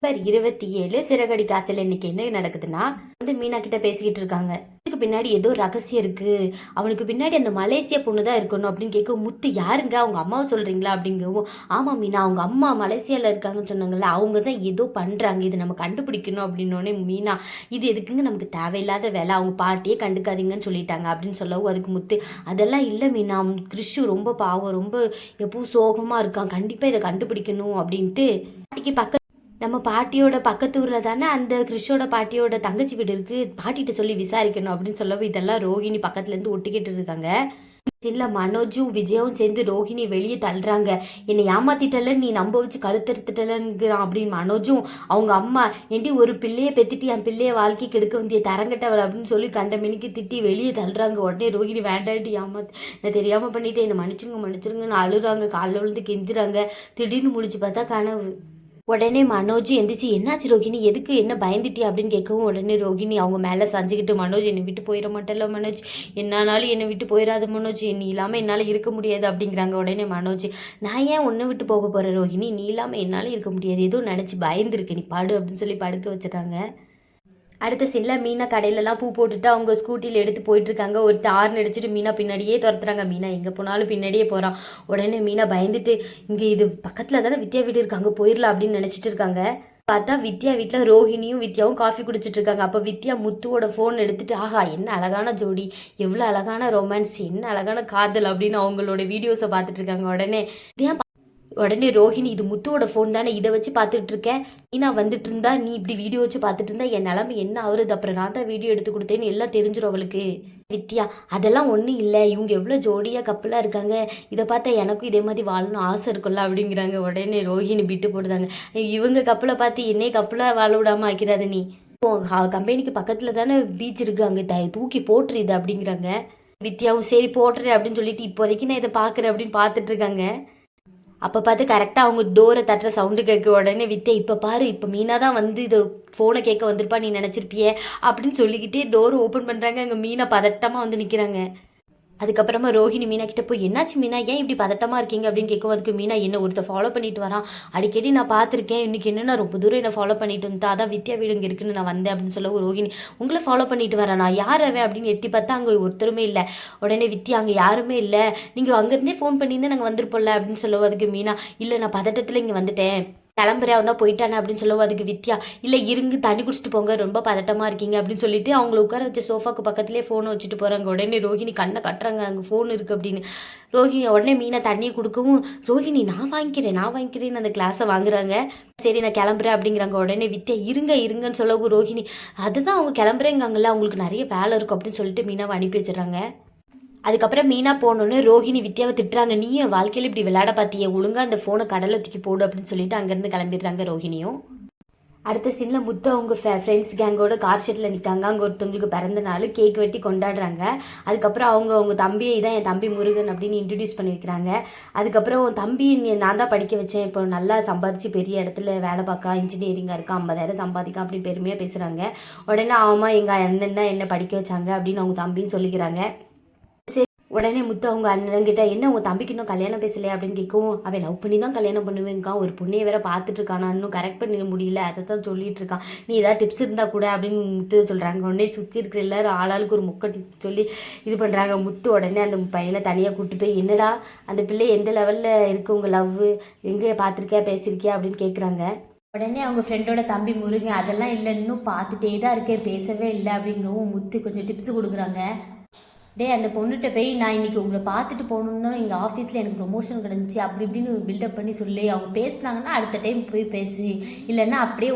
Number 27 சிறகடி காசில் இன்னைக்கு என்ன நடக்குதுன்னா மீனா கிட்ட பேசிக்கிட்டு இருக்காங்க. இதுக்கு பின்னாடி ஏதோ ரகசியம் இருக்கு, அவனுக்கு பின்னாடி அந்த மலேசியா பொண்ணு தான் இருக்கணும் அப்படின்னு கேட்க, முத்து யாருங்க அவங்க அம்மாவை சொல்றீங்களா அப்படிங்கவும், ஆமா மீனா அவங்க அம்மா மலேசியால இருக்காங்கன்னு சொன்னாங்கல்ல, அவங்க தான் ஏதோ பண்றாங்க, இது நம்ம கண்டுபிடிக்கணும் அப்படின்னோடனே மீனா, இது எதுக்குங்க நமக்கு தேவையில்லாத வேலை, அவங்க பாட்டியே கண்டுக்காதீங்கன்னு சொல்லிட்டாங்க அப்படின்னு சொல்லவும் அதுக்கு முத்து, அதெல்லாம் இல்லை மீனா, கிறிஷு ரொம்ப பாவம், ரொம்ப எப்பவும் சோகமா இருக்கான், கண்டிப்பா இதை கண்டுபிடிக்கணும் அப்படின்ட்டு பாட்டிக்கு பக்கத்து நம்ம பாட்டியோட பக்கத்து ஊரில் தானே அந்த கிறிஷோட பாட்டியோட தங்கச்சி வீடு இருக்குது, பாட்டிகிட்ட சொல்லி விசாரிக்கணும் அப்படின்னு சொல்லவும் இதெல்லாம் ரோஹிணி பக்கத்துலேருந்து ஒட்டிக்கிட்டு இருக்காங்க. இல்லை மனோஜும் விஜயும் சேர்ந்து ரோஹிணி வெளியே தள்ளுறாங்க. என்னை ஏமாத்திட்டல, நீ நம்ப வச்சு கழுத்தறுத்துட்டலங்கிறான் அப்படின்னு மனோஜும் அவங்க அம்மா, ஏண்டி ஒரு பிள்ளையை பெத்திட்டு என் பிள்ளைய வாழ்க்கைக்கு எடுக்க வந்திய தரங்கட்டவள் அப்படின்னு சொல்லி கண்ட மினிக்கு திட்டி வெளியே தள்ளுறாங்க. உடனே ரோஹிணி வேண்டாட்டி ஏமாத்தி நான் தெரியாமல் பண்ணிட்டேன், என்னை மன்னிச்சிருங்கன்னு அழுறாங்க, காலில் விழுந்து கெஞ்சுறாங்க. திடீர்னு முடிச்சு பார்த்தா கனவு. உடனே மனோஜ் எந்திரிச்சு, என்னாச்சு ரோஹிணி, எதுக்கு என்ன பயந்துட்டியா அப்படின்னு கேட்கவும் உடனே ரோஹிணி அவங்க மேலே சஞ்சுக்கிட்டு, மனோஜ் என்னை விட்டு போயிட மாட்டேல்ல மனோஜ், என்னானாலும் என்னை விட்டு போயிடாத மனோஜ், நீ இல்லாமல் என்னால் இருக்க முடியாது அப்படிங்கிறாங்க. உடனே மனோஜ், நான் ஏன் உன்னை விட்டு போக போகிறேன் ரோஹிணி, நீ இல்லாமல் என்னால் இருக்க முடியாது, ஏதோ நினச்சி பயந்துருக்கு, நீ பாடு அப்படின்னு சொல்லி படுக்க வச்சுட்டாங்க. அடுத்த சீனில் மீனா கடையிலலாம் பூ போட்டுட்டு அவங்க ஸ்கூட்டியில் எடுத்து போயிட்டுருக்காங்க. ஒரு ஹார்ன் அடிச்சுட்டு மீனா பின்னாடியே துரத்துறாங்க. மீனா எங்கே போனாலும் பின்னாடியே போகிறான். உடனே மீனா பயந்துட்டு, இங்கே இது பக்கத்தில் தானே வித்யா வீடு இருக்கு, அங்கே போயிடலாம் அப்படின்னு நினச்சிட்டு இருக்காங்க. பார்த்தா வித்யா வீட்டில் ரோஹிணியும் வித்யாவும் காஃபி குடிச்சிட்டு இருக்காங்க. அப்போ வித்யா முத்துவோட ஃபோன் எடுத்துட்டு, ஆஹா என்ன அழகான ஜோடி, எவ்வளோ அழகான ரொமான்ஸ், என்ன அழகான காதல் அப்படின்னு அவங்களோட வீடியோஸை பார்த்துட்டு இருக்காங்க. உடனே ரோஹிணி, இது முத்துவோட ஃபோன் தானே, இதை வச்சு பார்த்துட்டு இருக்கேன், மீனா வந்துட்டு இருந்தா நீ இப்படி வீடியோ வச்சு பார்த்துட்டு இருந்தா என் நிலமை என்ன ஆகுறது, அப்புறம் நான் தான் வீடியோ எடுத்து கொடுத்தேன்னு எல்லாம் தெரிஞ்சிடும் அவளுக்கு. வித்யா, அதெல்லாம் ஒன்றும் இல்லை, இவங்க எவ்வளோ ஜோடியாக கப்பலாக இருக்காங்க, இதை பார்த்தா எனக்கும் இதே மாதிரி வாழணும் ஆசை இருக்குல்ல அப்படிங்கிறாங்க. உடனே ரோஹிணி விட்டு போடுதாங்க, இவங்க கப்பலை பார்த்து என்னையே கப்பலாக வாழ விடாமல் ஆக்கிறாத நீ, கம்பெனிக்கு பக்கத்தில் தானே பீச் இருக்குது, அங்கே தூக்கி போட்டுரு இது அப்படிங்கிறாங்க. வித்யாவும் சரி போட்டுறேன் அப்படின்னு சொல்லிட்டு இப்போதைக்கு நான் இதை பார்க்குறேன் அப்படின்னு பார்த்துட்டு இருக்காங்க. அப்போ பார்த்து கரெக்டாக அவங்க டோரை தட்டுற சவுண்டு கேட்க உடனே வித்யா, இப்போ பாரு, இப்போ மீனா தான் வந்து இதை ஃபோனை கேட்க வந்திருப்பா, நீ நினச்சிருப்பியே அப்படின்னு சொல்லிக்கிட்டே டோர் ஓப்பன் பண்ணுறாங்க. அங்கே மீனா பதட்டமாக வந்து நிற்கிறாங்க. அதுக்கப்புறமா ரோஹிணி மீனா கிட்ட போய், என்னாச்சு மீனா, ஏன் இப்படி பதட்டமாக இருக்கீங்க அப்படின்னு கேட்கும். அதுக்கு மீனா, என்ன ஒருத்தர் ஃபாலோ பண்ணிட்டு வரான், அடிக்கடி நான் பார்த்துருக்கேன், இன்றைக்கி என்னென்னா ரொம்ப தூரம் என்னை ஃபாலோ பண்ணிட்டு வந்தா, அதான் வித்யா வீடு இங்கே இருக்குன்னு நான் வந்தேன் அப்படின்னு சொல்ல ரோஹிணி, உங்களை ஃபாலோ பண்ணிட்டு வரேன், நான் யார் அவன் அப்படின்னு எட்டி பார்த்தா அங்கே ஒருத்தருமே இல்லை. உடனே வித்யா, அங்கே யாருமே இல்லை, நீங்கள் அங்கேருந்தே ஃபோன் பண்ணியிருந்தேன் நாங்கள் வந்திருப்போம்ல அப்படின்னு சொல்லுவோம். அதுக்கு மீனா, இல்லை நான் பதட்டத்தில் இங்கே வந்துட்டேன், கிளம்புறேன் வந்தால் போயிட்டானே அப்படின்னு சொல்லுவோம். அதுக்கு வித்யா, இல்லை இருங்க தண்ணி குடிச்சிட்டு போங்க, ரொம்ப பதட்டமாக இருக்கீங்க அப்படின்னு சொல்லிட்டு அவங்கள உட்கார வச்ச சோஃபாக்கு பக்கத்துலேயே ஃபோனை வச்சுட்டு போகிறாங்க. உடனே ரோஹிணி கண்ணை கட்டுறாங்க, அங்கே ஃபோன் இருக்குது அப்படின்னு. ரோஹிணி உடனே மீனா தண்ணியை கொடுக்கவும், ரோஹிணி நான் வாங்கிக்கிறேன்னு அந்த கிளாஸை வாங்குறாங்க. சரி நான் கிளம்புறேன் அப்படிங்கிறாங்க. உடனே வித்யா, இருங்கன்னு சொல்லவும் ரோஹிணி, அதுதான் அவங்க கிளம்புறேங்காங்கல்ல, அவங்களுக்கு நிறைய வேலை இருக்கும் அப்படின்னு சொல்லிட்டு மீனாவை அனுப்பி வச்சிடறாங்க. அதுக்கப்புறம் மீனா போனோன்னு ரோஹிணி வித்யாவை திட்டுறாங்க, நீ என் வாழ்க்கையில் இப்படி விளையாட பார்த்தியே, ஒழுங்காக அந்த ஃபோனை கடலில் தூக்கி போடு அப்படின்னு சொல்லிட்டு அங்கேருந்து கிளம்பிடுறாங்க ரோஹிணியும். அடுத்த சீனில் முத்து அவங்க ஃப்ரெண்ட்ஸ் கேங்கோட கார் ஷெட்டில் நிற்காங்க. அங்கே ஒருத்தவங்களுக்கு பிறந்த நாள், கேக் வெட்டி கொண்டாடுறாங்க. அதுக்கப்புறம் அவங்க தம்பியை இதான் என் தம்பி முருகன் அப்படின்னு இன்ட்ரடியூஸ் பண்ணி வைக்கிறாங்க. அதுக்கப்புறம் தம்பி நான் தான் படிக்க வச்சேன், இப்போ நல்லா சம்பாதிச்சு பெரிய இடத்துல வேலை பார்க்க, இன்ஜினியரிங்காக இருக்கா, 50,000 சம்பாதிக்கா அப்படின்னு பெருமையாக பேசுகிறாங்க. உடனே ஆமாம் எங்கள் அண்ணன் தான் என்ன படிக்க வச்சாங்க அப்படின்னு அவங்க தம்பின்னு சொல்லிக்கிறாங்க. உடனே முத்து அவங்க அண்ணன்கிட்ட, என்ன உங்கள் தம்பிக்கு இன்னும் கல்யாணம் பேசலையா அப்படின்னு கேட்கவும், அவன் லவ் பண்ணி தான் கல்யாணம் பண்ணுவேங்கான், ஒரு பொண்ணையை வேற பார்த்துட்டு இருக்கான், நான் இன்னும் கரெக்ட் பண்ணிட முடியல, அதை தான் சொல்லிட்டு இருக்கான், நீ ஏதாவது டிப்ஸ் இருந்தால் கூட அப்படின்னு முத்து சொல்கிறாங்க. உடனே சுற்றி இருக்கிற எல்லாரும் ஆளாளுக்கு ஒரு முக்க டிப்ஸ் சொல்லி இது பண்ணுறாங்க. முத்து உடனே அந்த பையனை தனியாக கூப்பிட்டு போய், என்னடா அந்த பிள்ளை எந்த லெவலில் இருக்குது உங்கள் லவ், எங்கே பார்த்துருக்கியா பேசியிருக்கியா அப்படின்னு கேட்குறாங்க. உடனே அவங்க ஃப்ரெண்டோட தம்பி முருகன், அதெல்லாம் இல்லை இன்னும் பார்த்துட்டே தான் இருக்கேன், பேசவே இல்லை அப்படிங்கவும் முத்து கொஞ்சம் டிப்ஸ் கொடுக்குறாங்க. அந்த பொண்ணுகிட்ட போய், நான் இன்றைக்கி உங்களை பார்த்துட்டு போகணுன்னு எங்கள் ஆஃபீஸில் எனக்கு ப்ரொமோஷன் கிடந்துச்சு அப்படி இப்படின்னு பில்டப் பண்ணி சொல்லி அவங்க பேசுனாங்கன்னா அடுத்த டைம் போய் பேசு, இல்லைன்னா அப்படியே